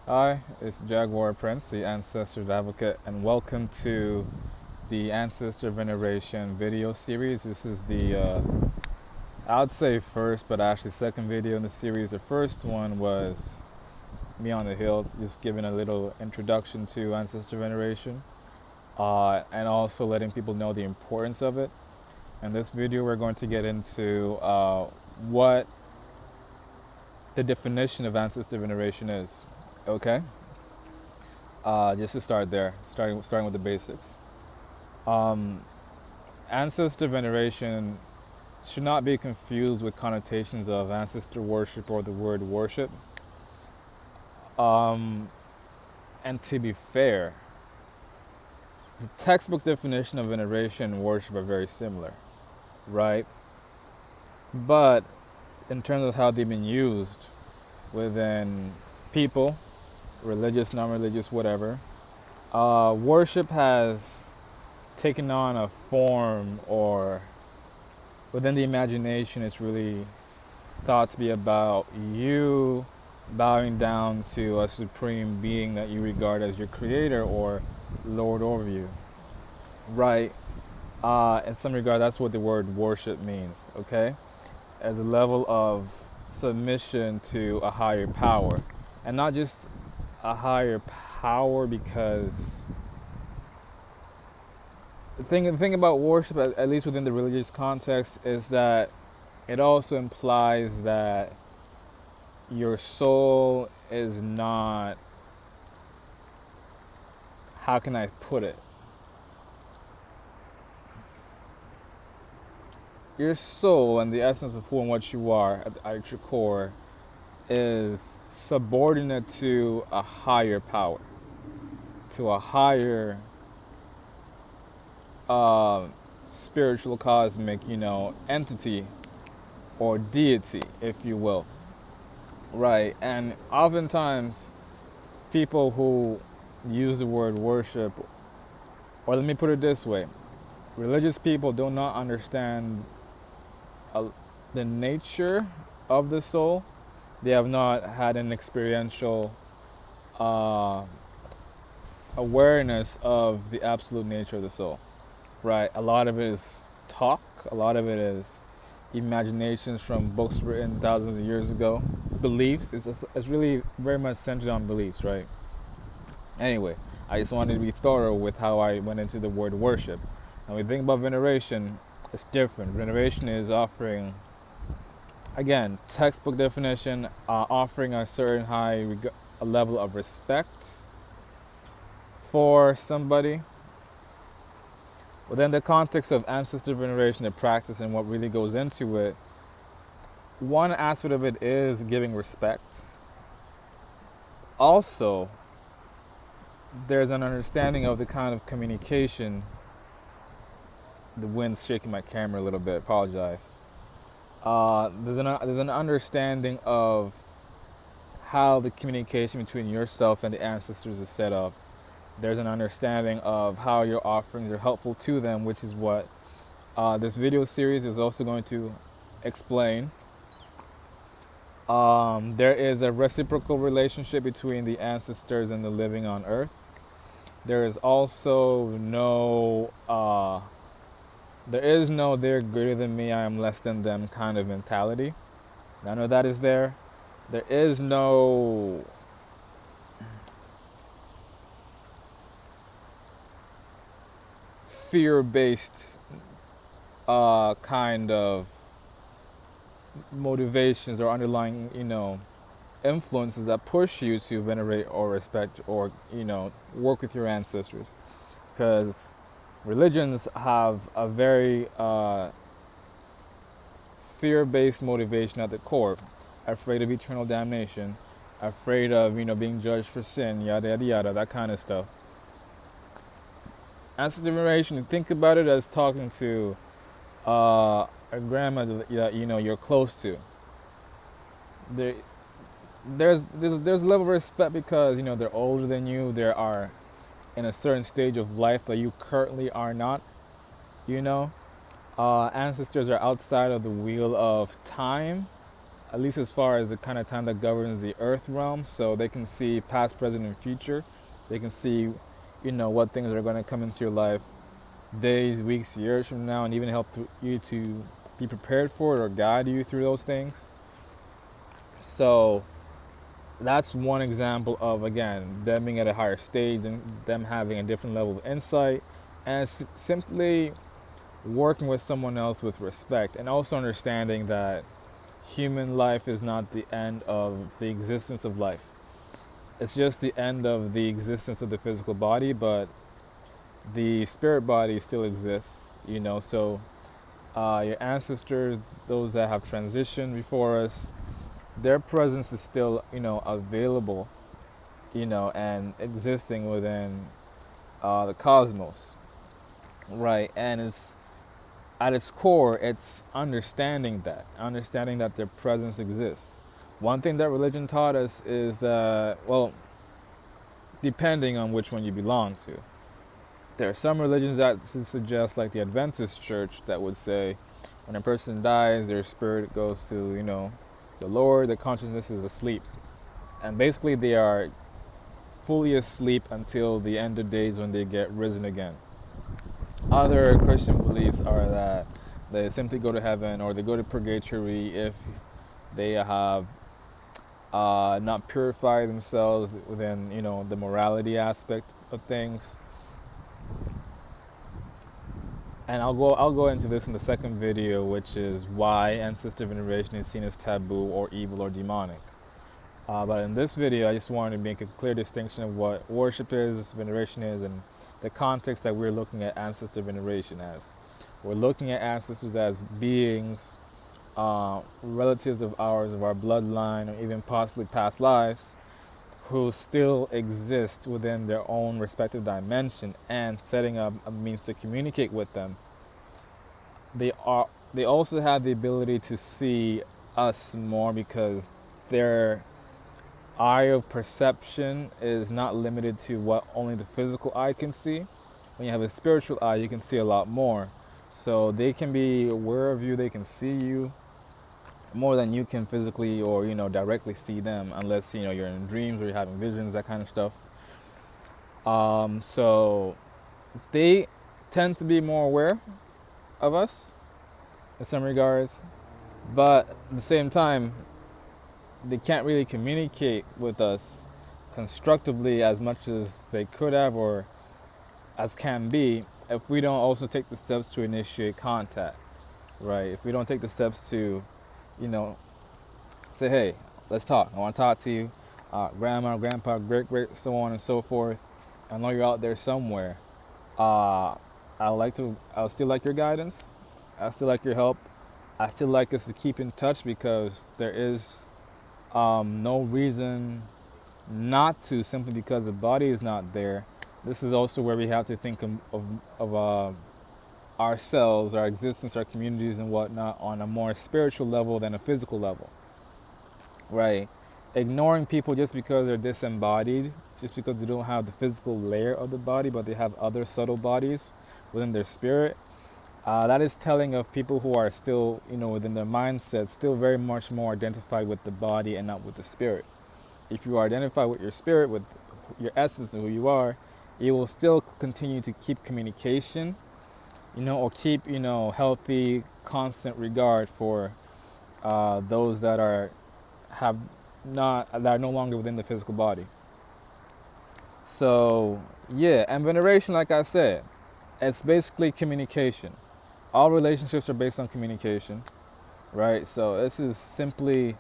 Hi, it's Jaguar Prince, the Ancestors Advocate, and welcome to the Ancestor Veneration video series. This is I'd say first, but actually second video in the series. The first one was me on the hill, just giving a little introduction to Ancestor Veneration, and also letting people know the importance of it. In this video, we're going to get into what the definition of Ancestor Veneration is. Okay? Just to start there, starting with the basics. Um, Ancestor veneration should not be confused with connotations of ancestor worship or the word worship. Um, and to be fair, the textbook definition of veneration and worship are very similar, right? But in terms of how they've been used within people, religious, non-religious, whatever, worship has taken on a form, or within the imagination it's really thought to be about you bowing down to a supreme being that you regard as your creator or lord over you, right? In some regard, that's what the word worship means, okay? As a level of submission to a higher power, and not just a higher power, because the thing about worship, at least within the religious context, is that it also implies that your soul is not, how can I put it? Your soul and the essence of who and what you are at your core is subordinate to a higher power, to a higher spiritual, cosmic, entity or deity, if you will. Right. And oftentimes, people who use the word worship, or let me put it this way, religious people do not understand the nature of the soul. They have not had an experiential uh, awareness of the absolute nature of the soul. Right. A lot of it is talk, a lot of it is imaginations from books written thousands of years ago. Beliefs. It's really very much centered on beliefs, right? Anyway, I just wanted to be thorough with how I went into the word worship. When we think about veneration, it's different. Veneration is offering, again, textbook definition, offering a certain a level of respect for somebody. Within the context of ancestor veneration, the practice and what really goes into it, one aspect of it is giving respect. Also, there's an understanding of the kind of communication. The wind's shaking my camera a little bit. Apologize. There's an understanding of how the communication between yourself and the ancestors is set up. There's an understanding of how your offerings are helpful to them, which is what this video series is also going to explain. There is a reciprocal relationship between the ancestors and the living on earth. There is also there is no they're greater than me, I am less than them kind of mentality. None of that is there. There is no fear-based kind of motivations or underlying, influences that push you to venerate or respect or, work with your ancestors. Because religions have a very fear-based motivation at the core, afraid of eternal damnation, afraid of, being judged for sin, yada, yada, yada, that kind of stuff. Ancestor veneration, think about it as talking to a grandmother that you're close to. There, there's a level of respect because they're older than you. They are in a certain stage of life that you currently are not. Ancestors are outside of the wheel of time, at least as far as the kind of time that governs the earth realm. So they can see past, present, and future. They can see, what things are going to come into your life days, weeks, years from now, and even help you to be prepared for it or guide you through those things. So that's one example of, again, them being at a higher stage and them having a different level of insight, and it's simply working with someone else with respect, and also understanding that human life is not the end of the existence of life. It's just the end of the existence of the physical body, but the spirit body still exists, So your ancestors, those that have transitioned before us, their presence is still, available, and existing within the cosmos, right? And it's at its core, it's understanding that their presence exists. One thing that religion taught us is that, well, depending on which one you belong to, there are some religions that suggest, like the Adventist church, that would say when a person dies, their spirit goes to, the Lord, the consciousness is asleep. And basically they are fully asleep until the end of days when they get risen again. Other Christian beliefs are that they simply go to heaven or they go to purgatory if they have not purified themselves within, the morality aspect of things. And I'll go into this in the second video, which is why ancestor veneration is seen as taboo or evil or demonic. But in this video, I just wanted to make a clear distinction of what worship is, veneration is, and the context that we're looking at ancestor veneration as. We're looking at ancestors as beings, relatives of ours, of our bloodline, or even possibly past lives, who still exist within their own respective dimension, and setting up a means to communicate with them. They also have the ability to see us more because their eye of perception is not limited to what only the physical eye can see. When you have a spiritual eye, you can see a lot more. So they can be aware of you, they can see you more than you can physically or, directly see them, unless, you're in dreams or you're having visions, that kind of stuff. So they tend to be more aware of us in some regards, but at the same time, they can't really communicate with us constructively as much as they could have or as can be if we don't also take the steps to initiate contact, right? If we don't take the steps to, say, hey, let's talk. I want to talk to you, grandma, grandpa, great, so on and so forth. I know you're out there somewhere. I'll still like your guidance. I still like your help. I still like us to keep in touch because there is no reason not to, simply because the body is not there. This is also where we have to think of ourselves, our existence, our communities and whatnot on a more spiritual level than a physical level, right? Ignoring people just because they're disembodied, just because they don't have the physical layer of the body, but they have other subtle bodies within their spirit. That is telling of people who are still, within their mindset, still very much more identified with the body and not with the spirit. If you are identified with your spirit, with your essence of who you are, you will still continue to keep communication, or keep, healthy, constant regard for those that are no longer within the physical body. So yeah, and veneration, like I said, it's basically communication. All relationships are based on communication, right? So this is simply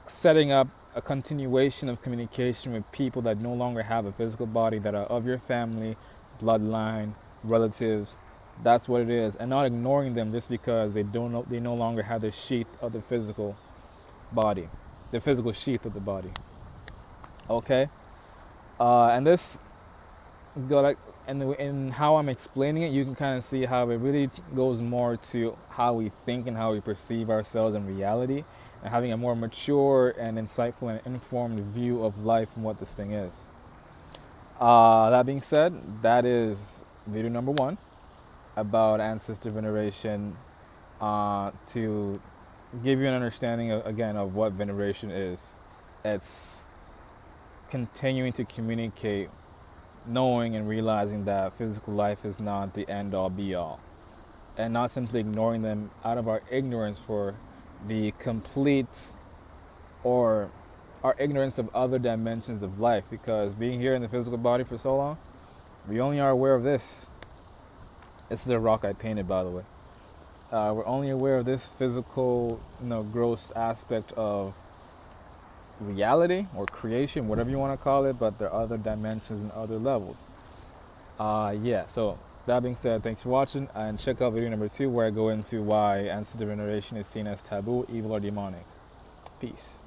setting up a continuation of communication with people that no longer have a physical body, that are of your family, bloodline, relatives. That's what it is, and not ignoring them just because they no longer have the sheath of the physical body, the physical sheath of the body. Okay, and this go like, and in how I'm explaining it, you can kind of see how it really goes more to how we think and how we perceive ourselves in reality, and having a more mature and insightful and informed view of life and what this thing is. That being said, that is video number 1 about ancestor veneration, to give you an understanding of, again, of what veneration is. It's continuing to communicate, knowing and realizing that physical life is not the end all be all, and not simply ignoring them out of our ignorance for the complete, or our ignorance of other dimensions of life. Because being here in the physical body for so long, we only are aware of this. This is a rock I painted, by the way. We're only aware of this physical, gross aspect of reality or creation, whatever you want to call it, but there are other dimensions and other levels. Yeah, so that being said, thanks for watching, and check out video number 2 where I go into why ancestor veneration is seen as taboo, evil, or demonic. Peace.